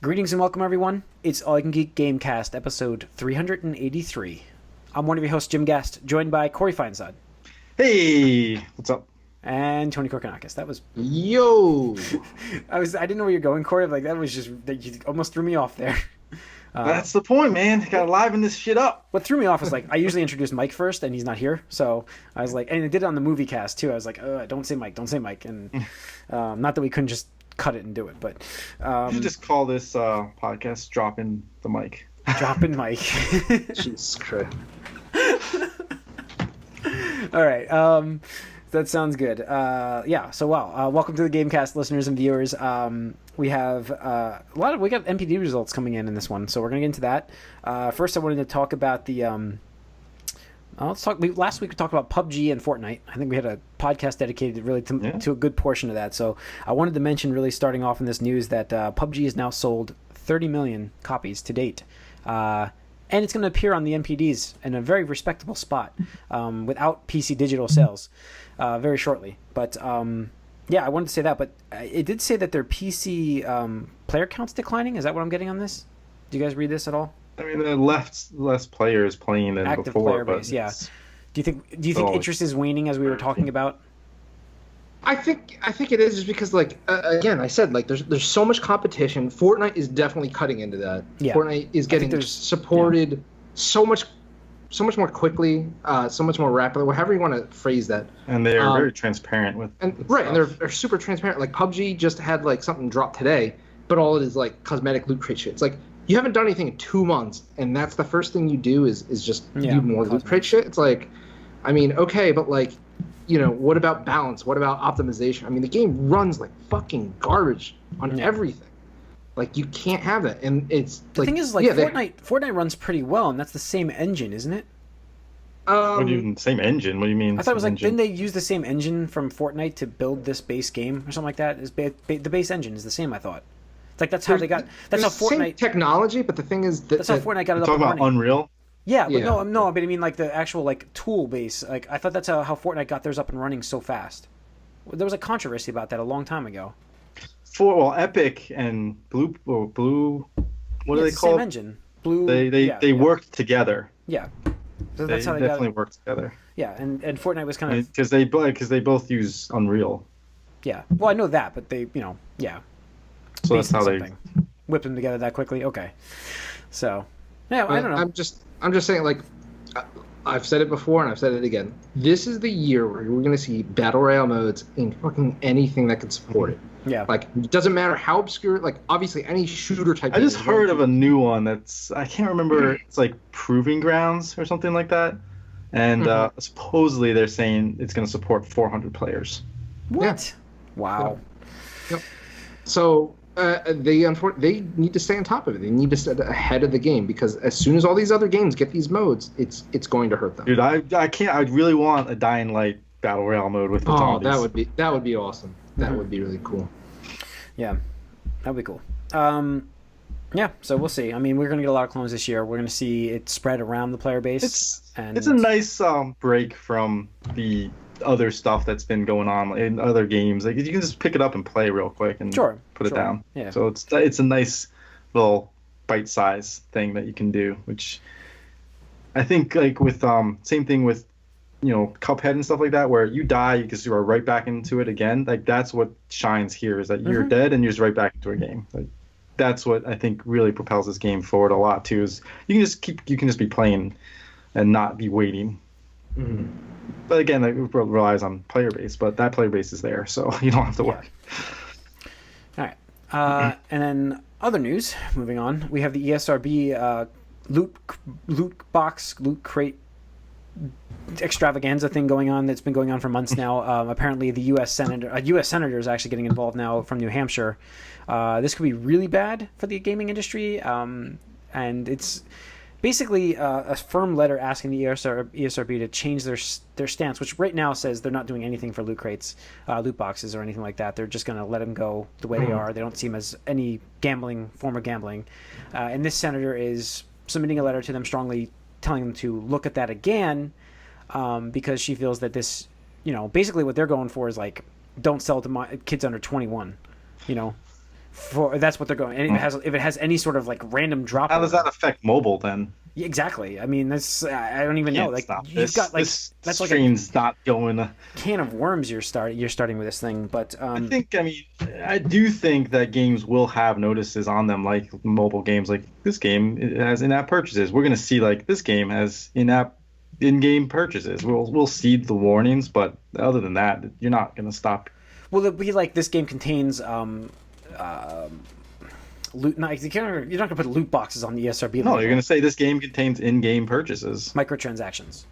Greetings and welcome, everyone. It's All You Can Geek Gamecast, episode 383. I'm one of your hosts, Jim Gast, joined by Corey Feinsod. Hey, what's up? And Tony Korkanakis. That was... Yo! I didn't know where you're going, Corey. Like, that was just... You almost threw me off there. That's the point, man. Gotta liven this shit up. What threw me off is, like, I usually introduce Mike first, and he's not here. So I was like... And I did it on the movie cast, too. I was like, don't say Mike, don't say Mike. And not that we couldn't just cut it and do it, but... you should just call this podcast Dropping the Mic. Dropping Mike. Jesus Christ. All right. That sounds good. So welcome to the Gamecast listeners and viewers. We have we got MPD results coming in this one, so we're gonna get into that. First, I wanted to talk about the last week we talked about PUBG and Fortnite. I think we had a podcast dedicated really to a good portion of that. So I wanted to mention, really starting off in this news, that PUBG has now sold 30 million copies to date. And it's going to appear on the MPDs in a very respectable spot without PC digital sales very shortly. But I wanted to say that. But it did say that their PC player count's declining. Is that what I'm getting on this? Do you guys read this at all? I mean, there are less players playing than active before. Player base, yeah. Do you think interest is waning, as we were talking about? I think it is, just because, like, again, I said, like, there's so much competition. Fortnite is definitely cutting into that. Yeah. Fortnite is getting supported so much more quickly, so much more rapidly, however you want to phrase that. And they are very transparent with right, and they're super transparent. Like, PUBG just had, like, something drop today, but all it is, like, cosmetic loot crate shit. It's like, you haven't done anything in 2 months, and that's the first thing you do is just do more loot crate shit. It's like, I mean, okay, but, like, you know, what about balance? What about optimization? I mean, the game runs like fucking garbage on everything. Like, you can't have that. And it's the thing is, like, Fortnite runs pretty well, and that's the same engine, isn't it? What do you mean, same engine? What do you mean? I thought it was like, didn't they use the same engine from Fortnite to build this base game or something like that? The base engine is the same, I thought. It's like that's how they got. That's how Fortnite same technology, but the thing is that's how Fortnite got it up and running. Talking about Unreal. Yeah, but no, but I mean, like, the actual, like, tool base. Like, I thought that's how Fortnite got theirs up and running so fast. There was a controversy about that a long time ago. Epic and Blue, what do they call it? Same engine. Blue. They worked together. Yeah. So that's how they definitely worked together. Yeah, and Fortnite was kind of because they both use Unreal. Yeah. Well, I know that, but they, So that's how they whipped them together that quickly. Okay. So, yeah, I don't know. I'm just saying, like, I've said it before and I've said it again. This is the year where we're going to see battle royale modes in fucking anything that can support it. Yeah. Like, it doesn't matter how obscure. Like, obviously, any shooter type. I just heard of a new one I can't remember. It's like Proving Grounds or something like that. And supposedly they're saying it's going to support 400 players. What? Yeah. Wow. Yep. So. They need to stay on top of it. They need to stay ahead of the game, because as soon as all these other games get these modes, it's going to hurt them. Dude, I can't. I really want a Dying Light battle royale mode with the zombies. that would be awesome. That would be really cool. Yeah, that would be cool. So we'll see. I mean, we're going to get a lot of clones this year. We're going to see it spread around the player base. It's a nice break from the other stuff that's been going on in other games. Like, you can just pick it up and play real quick and put it down. Yeah. So it's a nice little bite-sized thing that you can do, which I think, like, with same thing with Cuphead and stuff like that, where you die, you just are right back into it again. Like, that's what shines here, is that you're dead and you're just right back into a game. Like, that's what I think really propels this game forward a lot too. Is you can just be playing and not be waiting. Mm-hmm. But again, it relies on player base, but that player base is there, so you don't have to worry. All right. And then other news, moving on, we have the ESRB loot crate extravaganza thing going on that's been going on for months now. Apparently, the U.S. senator is actually getting involved now from New Hampshire. This could be really bad for the gaming industry, and it's basically a firm letter asking the ESRB to change their stance, which right now says they're not doing anything for loot crates, loot boxes, or anything like that. They're just going to let them go the way they are. They don't see them as any form of gambling. And this senator is submitting a letter to them strongly telling them to look at that again, because she feels that this, basically what they're going for is, like, don't sell to kids under 21, That's what they're going. And if it has any sort of like random drop. How does that affect mobile then? Yeah, exactly. I mean, that's I don't even know. Like you've got like this that's stream's like not going. Can of worms you're starting with this thing. But I do think that games will have notices on them, like mobile games. Like this game has in-app purchases. We're gonna see like this game has in-game purchases. We'll see the warnings, but other than that, you're not gonna stop. Will it be like this game contains loot? No, you're not gonna put loot boxes on the ESRB. No, you're gonna say this game contains in-game purchases, microtransactions.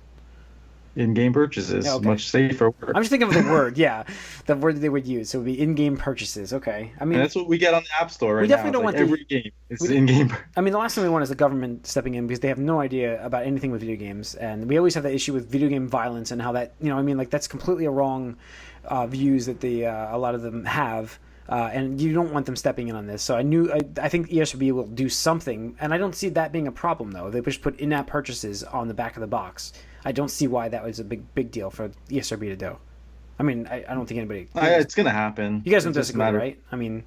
In-game purchases, okay. Much safer word. I'm just thinking of the word, yeah, the word that they would use. So it would be in-game purchases. Okay, I mean and that's what we get on the App Store right now. We definitely don't want every game. It's in-game. I mean, the last thing we want is the government stepping in because they have no idea about anything with video games, and we always have that issue with video game violence and how that that's completely a wrong views that a lot of them have. And you don't want them stepping in on this. So I think ESRB will do something, and I don't see that being a problem though. They just put in-app purchases on the back of the box. I don't see why that was a big deal for ESRB to do. I mean, I don't think anybody. It's gonna happen. You guys don't disagree, right? I mean,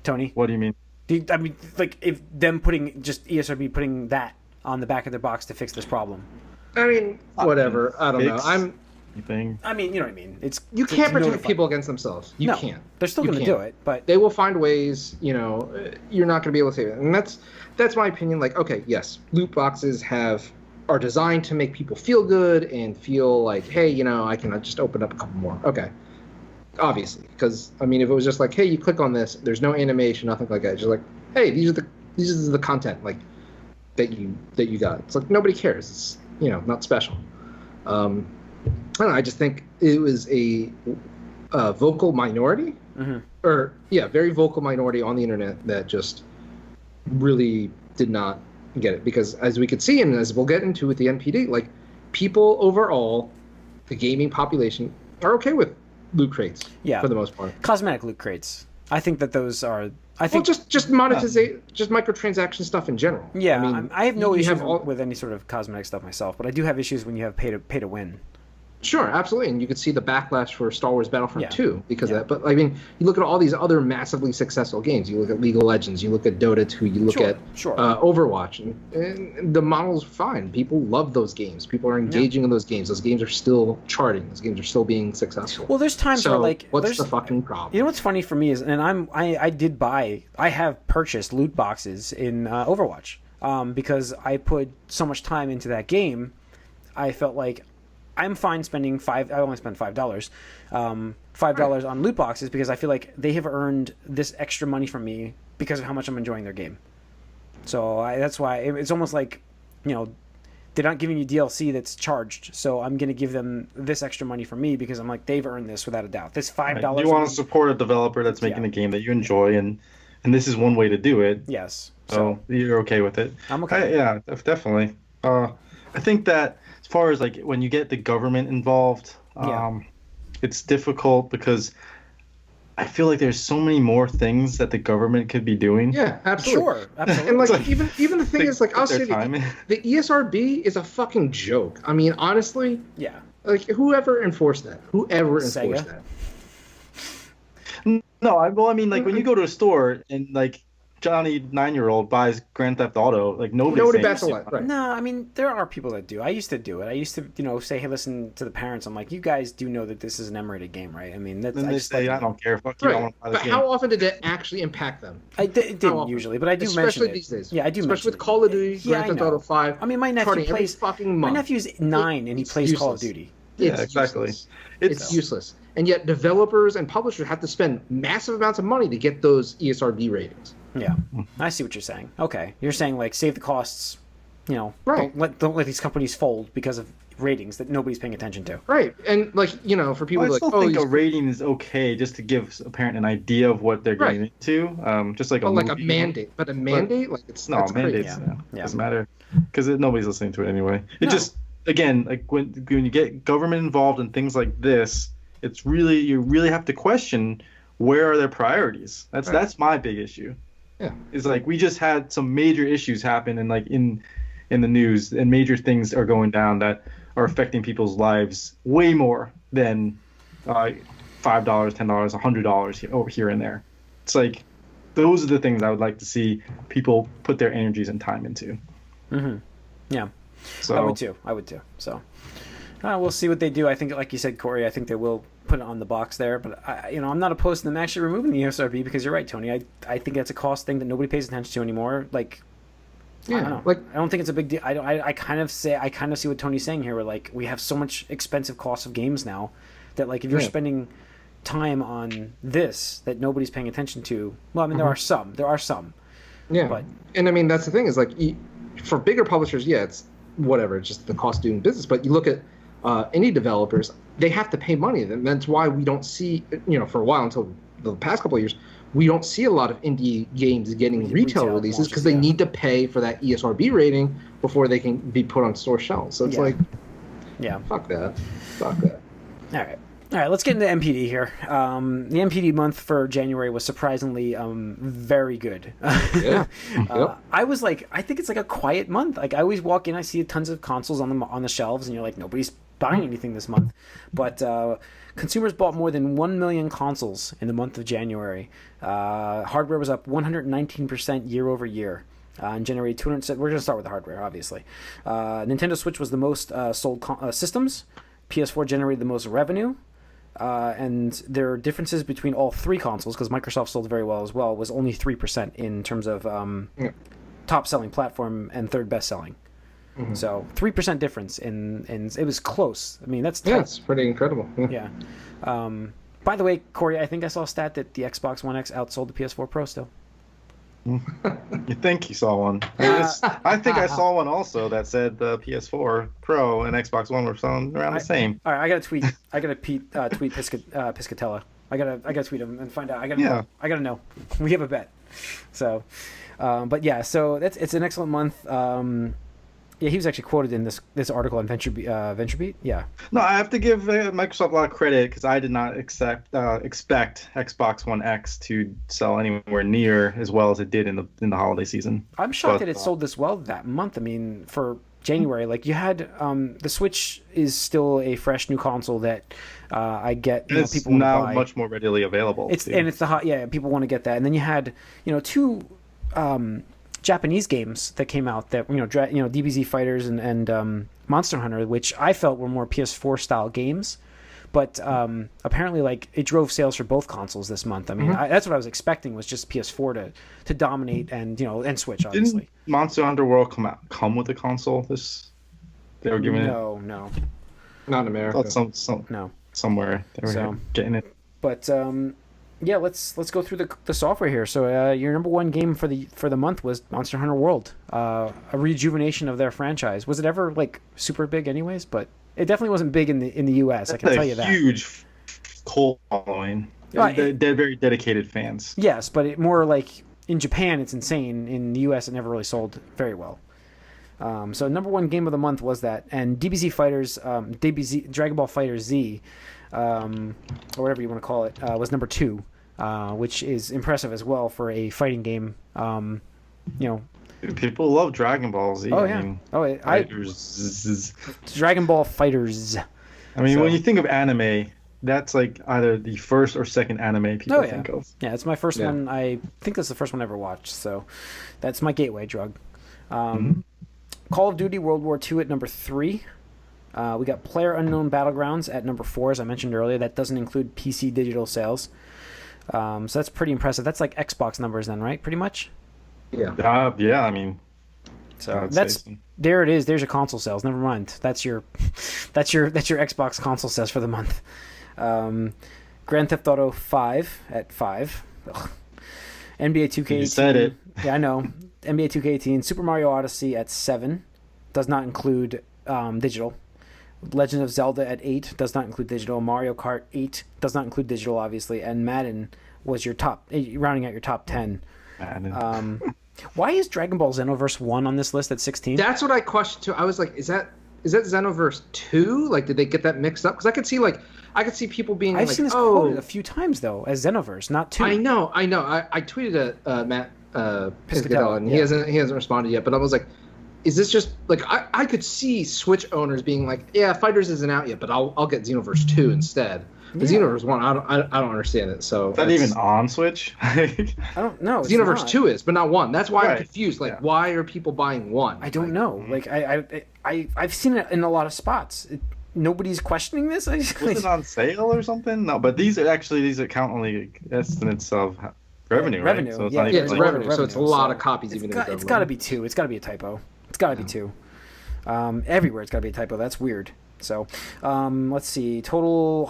Tony. What do you mean? Like if them ESRB putting that on the back of their box to fix this problem. I mean, whatever. I don't know. I mean, you know what I mean. You can't protect people against themselves. You can't. They're still going to do it, but they will find ways. You're not going to be able to save it, and that's my opinion. Like, okay, yes, loot boxes are designed to make people feel good and feel like, hey, I can just open up a couple more. Okay, obviously, because if it was just like, hey, you click on this, there's no animation, nothing like that. It's just like, hey, these are the content like that you got. It's like nobody cares. It's not special. I don't know, I just think it was a vocal minority, very vocal minority on the internet that just really did not get it. Because as we could see, and as we'll get into with the NPD, like people overall, the gaming population are okay with loot crates for the most part. Cosmetic loot crates. I think that those are. Just monetization, just microtransaction stuff in general. Yeah, I have no issues with any sort of cosmetic stuff myself, but I do have issues when you have pay to win. Sure, absolutely, and you could see the backlash for Star Wars Battlefront 2 because of that. But you look at all these other massively successful games. You look at League of Legends, you look at Dota 2, you look at Overwatch, and the model's fine. People love those games. People are engaging in those games. Those games are still charting. Those games are still being successful. Well, there's times where what's the fucking problem? You know what's funny for me is, and I have purchased loot boxes in Overwatch because I put so much time into that game. I felt like I'm fine spending I only spend $5, $5 on loot boxes because I feel like they have earned this extra money from me because of how much I'm enjoying their game. So that's why it's almost like, they're not giving you DLC that's charged. So I'm going to give them this extra money from me because I'm like, they've earned this without a doubt. This $5. Right. You want to support a developer that's making a game that you enjoy, and this is one way to do it. Yes. So you're okay with it. I'm okay. Yeah, definitely. I think that as far as like when you get the government involved, it's difficult because I feel like there's so many more things that the government could be doing. Yeah, absolutely. Sure, absolutely. And even the thing is, like, I'll say the ESRB is a fucking joke. I mean, honestly. Yeah. Like, whoever enforced that? Enforced that? No, like when you go to a store and like Johnny 9-year-old buys Grand Theft Auto, like nobody bats a lot. Right. No, I mean there are people that do. I used to do it. I used to, say, hey, listen to the parents. I'm like, you guys do know that this is an M-rated game, right? I mean, that's. Then they say, I don't care. Fuck you. I want to buy this but game. how often did it actually impact them? It didn't usually, but I do mention it. Especially these days. Yeah, I do. Especially with Call of Duty, Grand Theft Auto 5. I mean, my nephew plays. My nephew's 9 and he plays Call of Duty. Yeah, exactly. It's useless. And yet developers and publishers have to spend massive amounts of money to get those ESRB ratings. Yeah, I see what you're saying. Okay, you're saying like save the costs. Right. Don't let these companies fold because of ratings that nobody's paying attention to. Right, and like for people I still think a rating is okay just to give a parent an idea of what they're getting into. Just like a mandate, but a mandate it's not mandates. Doesn't matter because nobody's listening to it anyway. It just again like when you get government involved in things like this, you really have to question where are their priorities. That's my big issue. Yeah, it's like we just had some major issues happen and like in the news, and major things are going down that are affecting people's lives way more than $5, $10, $100 over here and there. It's like those are the things I would like to see people put their energies and time into. Mm-hmm. Yeah. So I would too. So we'll see what they do. I think, like you said, Corey, I think they will put it on the box there. But I'm not opposed to them actually removing the ESRB, because you're right, Tony. I think that's a cost thing that nobody pays attention to anymore. Like, Yeah, I don't know. like I don't think it's a big deal. I kind of see what Tony's saying here. Where like we have so much expensive costs of games now that like if you're spending time on this that nobody's paying attention to, well, I mean there are some. yeah, but and I mean that's the thing is like for bigger publishers, yeah, it's whatever, it's just the cost of doing business. But you look at indie developers, they have to pay money, and that's why we don't see, for a while until the past couple of years, we don't see a lot of indie games getting retail releases because they need to pay for that ESRB rating before they can be put on store shelves. So it's fuck that. All right, let's get into MPD here. The MPD month for January was surprisingly very good. Yeah. Yep. I was like, I think it's like a quiet month. Like I always walk in, I see tons of consoles on the shelves, and you're like, nobody's buying anything this month. But consumers bought more than 1 million consoles in the month of January. Hardware was up 119% year over year. And generated 200. We're going to start with the hardware, obviously. Nintendo Switch was the most sold systems. PS4 generated the most revenue. And there are differences between all three consoles, because Microsoft sold very well as well, was only 3% in terms of top selling platform and third best selling. Mm-hmm. So 3% difference in it was close. I mean, that's tight. Yeah, it's pretty incredible. Yeah. By the way, Corey, I think I saw a stat that the Xbox One X outsold the PS4 Pro still. You think you saw one? I think I saw one also that said the PS4 Pro and Xbox One were selling around the same. All right, I gotta tweet Piscatella. I gotta tweet him and find out. I gotta know. We have a bet. So, but yeah, so it's an excellent month. Yeah, he was actually quoted in this article on VentureBeat. Yeah. No, I have to give Microsoft a lot of credit because I did not expect Xbox One X to sell anywhere near as well as it did in the holiday season. I'm shocked that it sold this well that month. I mean, for January, like you had the Switch is still a fresh new console that I get. It's people now buy. Much more readily available. It's the hot. Yeah, people want to get that, and then you had two. Japanese games that came out that DBZ Fighters and Monster Hunter, which I felt were more PS4 style games, but apparently like it drove sales for both consoles this month. I mean, that's what I was expecting, was just PS4 to dominate and Switch obviously. Didn't Monster Hunter World come with a console? They were giving it. No, not in America. Somewhere they were getting it. But yeah, let's go through the software here. So your number one game for the month was Monster Hunter World, a rejuvenation of their franchise. Was it ever like super big, anyways? But it definitely wasn't big in the U.S. I can tell you that. Huge cult following. They're very dedicated fans. Yes, but more like in Japan, it's insane. In the U.S., it never really sold very well. So number one game of the month was that, and DBZ Fighters, Dragon Ball FighterZ, or whatever you want to call it, was number two. Which is impressive as well for a fighting game. Dude, people love Dragon Ball Z. Oh yeah. Dragon Ball Fighters. I mean, when you think of anime, that's like either the first or second anime people think of. Yeah, it's my first one. I think that's the first one I ever watched. So that's my gateway drug. Call of Duty World War II at number 3. We got PlayerUnknown Battlegrounds at number 4, as I mentioned earlier. That doesn't include PC digital sales. So that's pretty impressive. That's like Xbox numbers then, right? Pretty much. Yeah. Yeah. I mean, so there it is. There's your console sales. Never mind. That's your Xbox console sales for the month. Grand Theft Auto 5 at 5. Ugh. NBA 2K18. You said it. Yeah, I know. NBA 2K18. Super Mario Odyssey at 7. Does not include digital. Legend of Zelda at 8 does not include digital. Mario Kart 8 does not include digital, obviously. And Madden was your rounding out your top 10. Madden. Why is Dragon Ball Xenoverse 1 on this list at 16? That's what I questioned too. I was like, is that Xenoverse 2? Like, did they get that mixed up? Because I could see people being I've like, seen this quoted a few times though as Xenoverse, not 2. I know. I tweeted at Matt Piscatella, and he hasn't responded yet. But I was like, is this just like I could see Switch owners being like, yeah, Fighters isn't out yet, but I'll get Xenoverse 2 instead. The Xenoverse 1, I don't understand it. So is that even on Switch? I don't know. Xenoverse 2 is, but not 1. That's why Right. I'm confused. Like, why are people buying 1? I don't know. Like I've seen it in a lot of spots. Nobody's questioning this. Was it on sale or something? No, but these account only estimates of revenue, revenue. right? So it's Yeah, not Yeah, even it's like, revenue, so it's a lot of copies. It's Even got, if it's got to be 2. It's got to be a typo. It's got to be 2. Everywhere it's got to be a typo. That's weird. So let's see. Total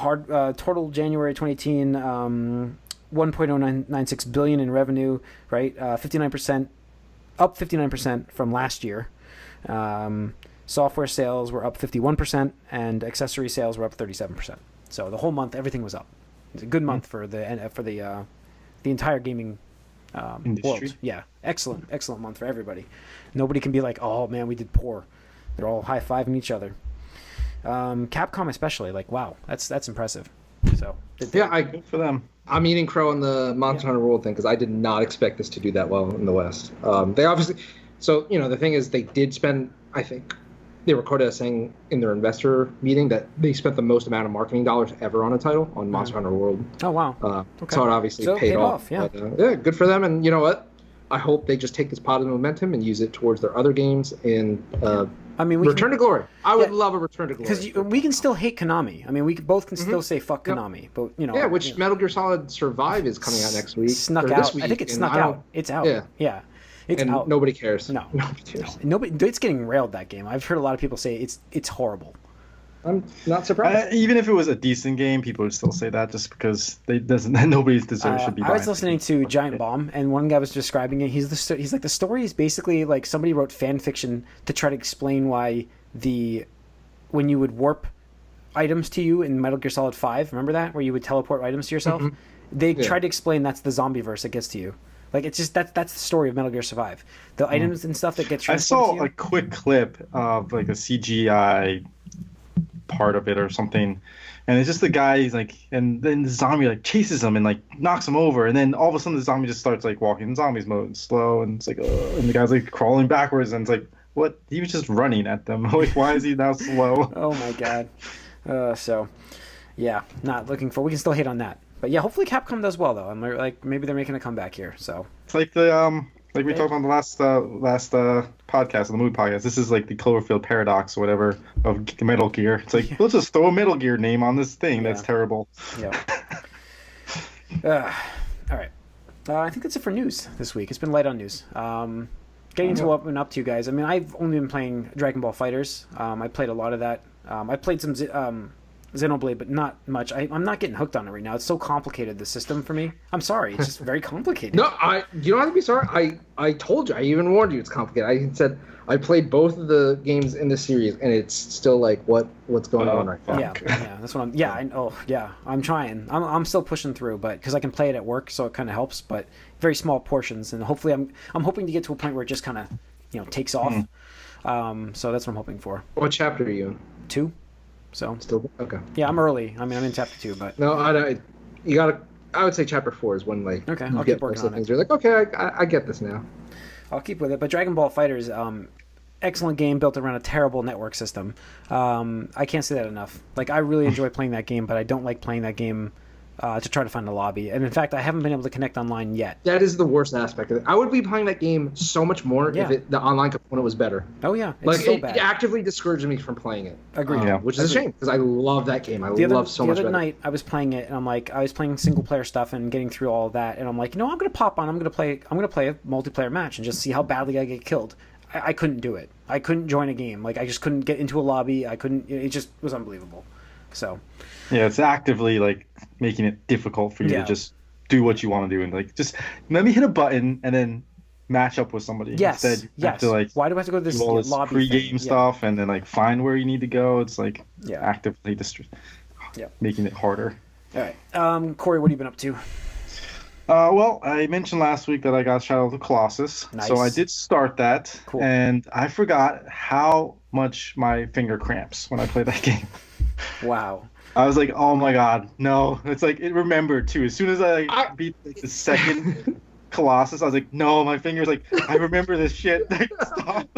January 2018. 1.096 billion in revenue. Right. 59%. Up 59% from last year. Software sales were up 51%, and accessory sales were up 37%. So the whole month, everything was up. It's a good month for the entire gaming industry. world. Yeah, excellent month for everybody. Nobody can be like, oh man, we did poor. They're all high-fiving each other. Capcom especially, like, wow, that's impressive. So Good for them. I'm eating crow on the Monster Hunter World thing because I did not expect this to do that well in the West. They obviously, so the thing is, they did spend, I think, they were quoted as saying in their investor meeting that they spent the most amount of marketing dollars ever on a title on Monster Hunter World. Oh wow! Okay. So it obviously paid off. Yeah, but, yeah, good for them. And you know what? I hope they just take this positive momentum and use it towards their other games and Return to Glory. I would love a Return to Glory. Because we can still hate Konami. I mean, we both can still say fuck Konami, but Yeah, which Metal Gear Solid Survive is coming out next week. Snuck out. I think it snuck out. It's out. Yeah. It's out. Nobody cares. No. Nobody cares. Nobody. It's getting railed, that game. I've heard a lot of people say it's horrible. I'm not surprised. Even if it was a decent game, people would still say that just because nobody deserves should be. I was listening to Giant Bomb, and one guy was describing it. He's like, the story is basically like somebody wrote fan fiction to try to explain why when you would warp items to you in Metal Gear Solid 5, remember that, where you would teleport items to yourself? Mm-hmm. They tried to explain that's the zombie verse that gets to you. Like, it's just that's the story of Metal Gear Survive. The items and stuff that get transported to you. I saw a quick clip of like a CGI part of it or something, and it's just the guy, he's like, and then the zombie like chases him and like knocks him over, and then all of a sudden the zombie just starts like walking in zombies mode, slow, and it's like, and the guy's like crawling backwards, and it's like, what? He was just running at them. Like, why is he now slow? Oh my god. So yeah, not looking for. We can still hate on that, but yeah, hopefully Capcom does well though. I'm like, maybe they're making a comeback here. So it's like the like we talked on the last podcast, the movie podcast. This is like the Cloverfield paradox or whatever of Metal Gear. It's like, let's just throw a Metal Gear name on this thing. That's terrible. Yeah. All right. I think that's it for news this week. It's been light on news. Getting into what I've been up to, guys. I mean, I've only been playing Dragon Ball FighterZ. I played a lot of that. I played some Xenoblade, but not much. I'm not getting hooked on it right now. It's so complicated, the system, for me. I'm sorry. It's just very complicated. No, you don't have to be sorry. I told you. I even warned you it's complicated. I said I played both of the games in the series, and it's still like, what's going on right now? Yeah, that's what I'm... Yeah, I'm trying. I'm still pushing through, but because I can play it at work, so it kind of helps, but very small portions, and hopefully I'm hoping to get to a point where it just kind of, takes off. So that's what I'm hoping for. What chapter are you in? 2. So still okay. Yeah, I'm early. I mean, I'm in chapter 2, but no, you gotta. I would say chapter 4 is when like I'll keep working on it. You're like, okay, I get this now. I'll keep with it. But Dragon Ball FighterZ, excellent game built around a terrible network system. I can't say that enough. Like, I really enjoy playing that game, but I don't like playing that game to try to find a lobby. And in fact, I haven't been able to connect online yet. That is the worst aspect of it. I would be playing that game so much more if the online component was better. Oh yeah, it's so bad. It actively discouraged me from playing it. Agreed. Which is a shame because I love that game. The other night I was playing it, and I was playing single player stuff and getting through all of that, and I'm like, I'm gonna pop on. I'm gonna play a multiplayer match and just see how badly I get killed. I couldn't do it. I couldn't join a game. Like, I just couldn't get into a lobby. I couldn't. It just was unbelievable. So. Yeah, it's actively like making it difficult for you to just do what you want to do, and like, just let me hit a button and then match up with somebody. Yes. Instead, you have to, like, why do I have to go to this lobby pre-game stuff and then like find where you need to go? It's like actively making it harder. All right, Corey, what have you been up to? Well, I mentioned last week that I got Shadow of the Colossus, so I did start that, and I forgot how much my finger cramps when I played that game. Wow. I was like, oh my god, no. It's like, it remembered too. As soon as I beat the second Colossus, I was like, no, my finger's like, I remember this shit. Stop.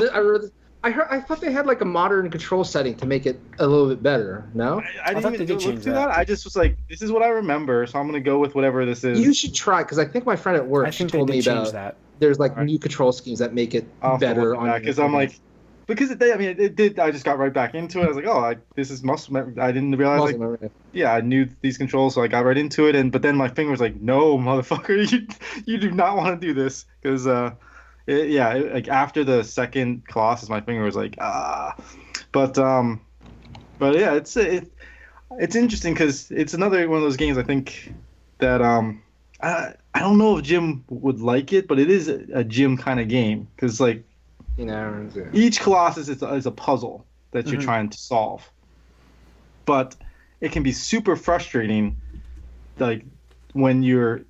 I thought they had like a modern control setting to make it a little bit better. No, I thought didn't they even did look change through that. that. I just was like, this is what I remember, so I'm gonna go with whatever this is. you should try because I think my friend at work I think they told me did change about that. there's like Alright. new control schemes that make it I'll have to better look on at that because I'm like, because it did. I just got right back into it. I was like, oh, this is I didn't realize like, yeah, I knew these controls, so I got right into it. But then my finger was like, no, motherfucker, you do not want to do this because like after the second Colossus, my finger was like but yeah, it's interesting because it's another one of those games I think that I don't know if Jim would like it, but it is a Jim kind of game because like. Each Colossus is a puzzle that you're trying to solve, but it can be super frustrating, like when you're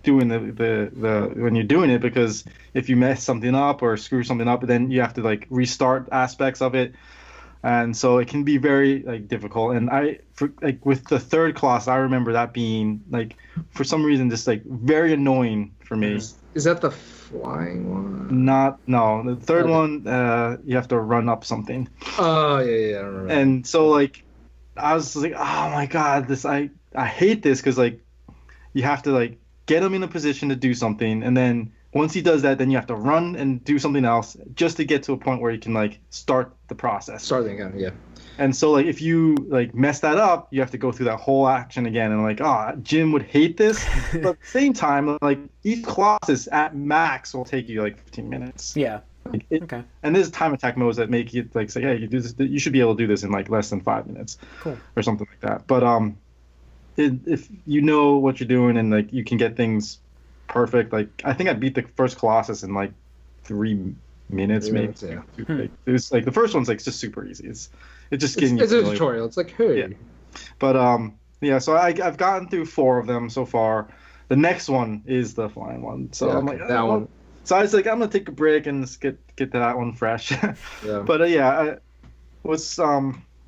doing when you're doing it because if you mess something up or screw something up, then you have to like restart aspects of it, and so it can be very like difficult. And like with the third Colossus, I remember that being like for some reason just like very annoying for me. Is that the flying one? No. The third one, you have to run up something. Oh yeah, I remember. And so like, I was like, oh my god, I hate this because like, you have to like get him in a position to do something, and then once he does that, then you have to run and do something else just to get to a point where you can like start the process. Starting again, yeah. And so like if you like mess that up, you have to go through that whole action again. And like, Jim would hate this. But at the same time, like each Colossus at max will take you like 15 minutes. Yeah. Like Okay. And there's time attack modes that make you like say, hey, you do this. You should be able to do this in like less than 5 minutes. Cool. Or something like that. But if you know what you're doing and like you can get things perfect, like I think I beat the first Colossus in like 3 minutes, maybe. Yeah. Like, it was like the first one's like just super easy. It's just getting. It's a tutorial. It's like, hey. Yeah. But yeah. So I've gotten through 4 of them so far. The next one is the flying one. So Yeah, I'm okay, like that one. So I was like, I'm gonna take a break and just get to that one fresh. Yeah. But yeah, but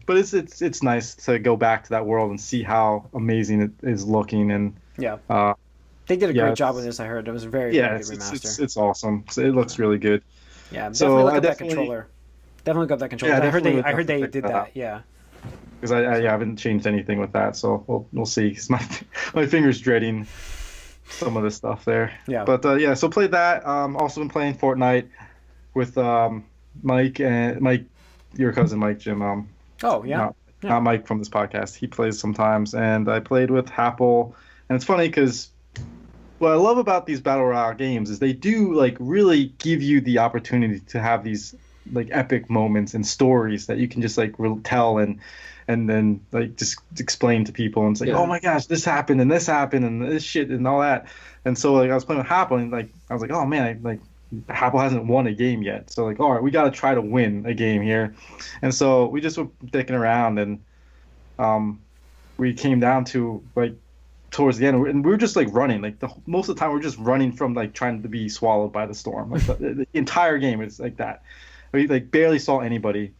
it's nice to go back to that world and see how amazing it is looking and yeah. They did a yeah, great job with this. I heard it was a very yeah, good remaster. it's awesome. So it looks really good. Yeah, So definitely look I up that definitely- controller. Definitely look up that controller. Yeah, I heard they definitely did check that that. out. Yeah. Because I haven't changed anything with that, so we'll see. 'Cause my finger's dreading some of the stuff there. Yeah. But yeah, so played that. Also been playing Fortnite with Mike, your cousin Mike, Jim. Oh yeah. Not Mike from this podcast. He plays sometimes, and I played with Happel. And it's funny because what I love about these battle royale games is they do like really give you the opportunity to have these like epic moments and stories that you can just like tell and then like just explain to people and say, oh my gosh, this happened and this shit and all that. And so like I was playing with Happel and like I was like, oh man, Happel hasn't won a game yet. So like, all right, we got to try to win a game here. And so we just were dicking around and we came down to like towards the end and we were just like running like most of the time we're just running from like trying to be swallowed by the storm. Like the entire game is like that. We like barely saw anybody.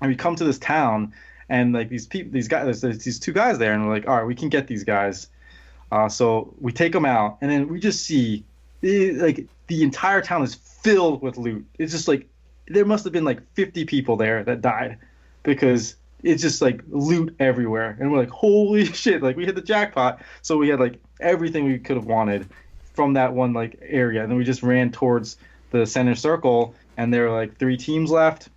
And we come to this town and like these guys, there's these 2 guys there and we're like, all right, we can get these guys. So we take them out and then we just see like the entire town is filled with loot. It's just like there must have been like 50 people there that died because it's just like loot everywhere. And we're like, holy shit, like we hit the jackpot. So we had like everything we could have wanted from that one like area. And then we just ran towards the center circle and there were like 3 teams left.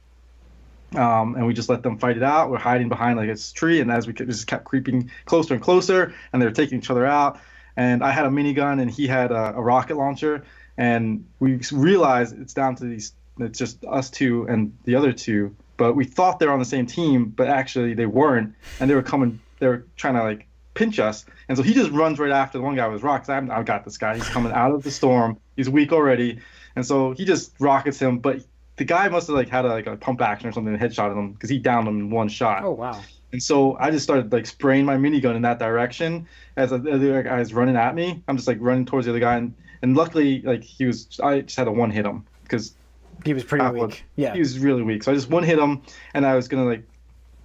And we just let them fight it out. We're hiding behind like this tree, and as we just kept creeping closer and closer, and they were taking each other out. And I had a minigun, and he had a rocket launcher, and we realized it's down to it's just us 2 and the other 2. But we thought they were on the same team, but actually they weren't, and they were trying to like pinch us. And so he just runs right after the one guy with rocks. I got this guy. He's coming out of the storm. He's weak already, and so he just rockets him, but the guy must have like had a pump action or something and headshotted him because he downed him in 1 shot. Oh wow! And so I just started like spraying my minigun in that direction as the other guy is running at me. I'm just like running towards the other guy, and luckily like I just had to 1-hit him because he was pretty weak. Yeah, he was really weak. So I just 1-hit him, and I was gonna like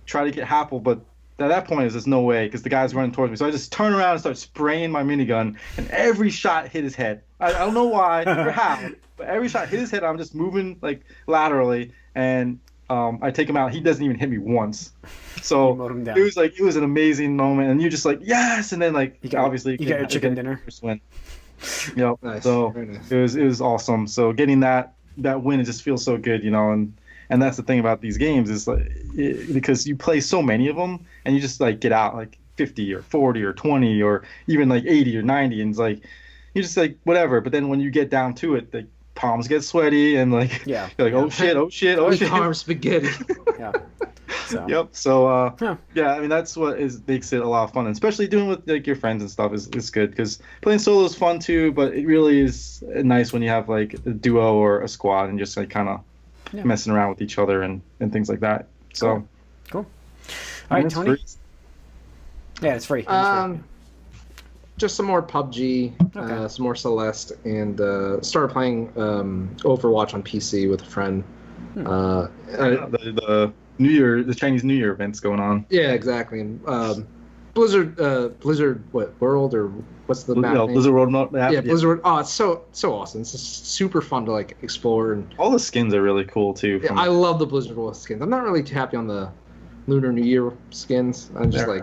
try to get Happel, but at that point, there's no way because the guy's running towards me. So I just turn around and start spraying my minigun, and every shot hit his head. I don't know why or how, but every shot hit his head. I'm just moving like laterally, and I take him out. He doesn't even hit me once. So it was an amazing moment, and you're just like yes, and then like you got your chicken dinner. Win. Yep. Nice. So nice. it was awesome. So getting that win, it just feels so good, and that's the thing about these games is like because you play so many of them, and you just like get out like 50 or 40 or 20 or even like 80 or 90, and it's like you just like whatever. But then when you get down to it, the palms get sweaty and like you're like oh shit. Arm spaghetti. Yeah. So. Yep. So yeah, I mean that's what makes it a lot of fun, and especially doing with like your friends and stuff is good because playing solo is fun too, but it really is nice when you have like a duo or a squad and just like kind of messing around with each other and things like that. So cool. All right, Tony. Free. Yeah, it's free. Just some more PUBG, some more Celeste, and started playing Overwatch on PC with a friend. The Chinese New Year events going on. Yeah, exactly. And Blizzard, what World or what's the map name? Blizzard World map. Yeah, Blizzard. Oh, it's so awesome. It's just super fun to like explore, and all the skins are really cool too. I love the Blizzard World skins. I'm not really too happy on the Lunar New Year skins. I'm just I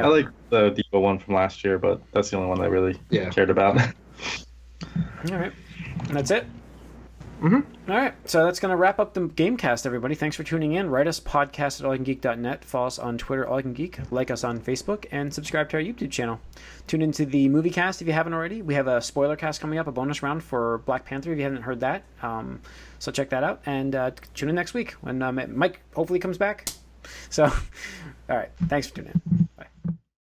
like the Devo one from last year, but that's the only one I really cared about. All right, that's it. Mm-hmm. All right, so that's going to wrap up the Gamecast, everybody. Thanks for tuning in. Write us podcast at allycangeek.net. Follow us on Twitter, allycangeek. Like us on Facebook, and subscribe to our YouTube channel. Tune into the movie cast if you haven't already. We have a spoiler cast coming up, a bonus round for Black Panther if you haven't heard that. So check that out, and tune in next week when Mike hopefully comes back. So, all right, thanks for tuning in.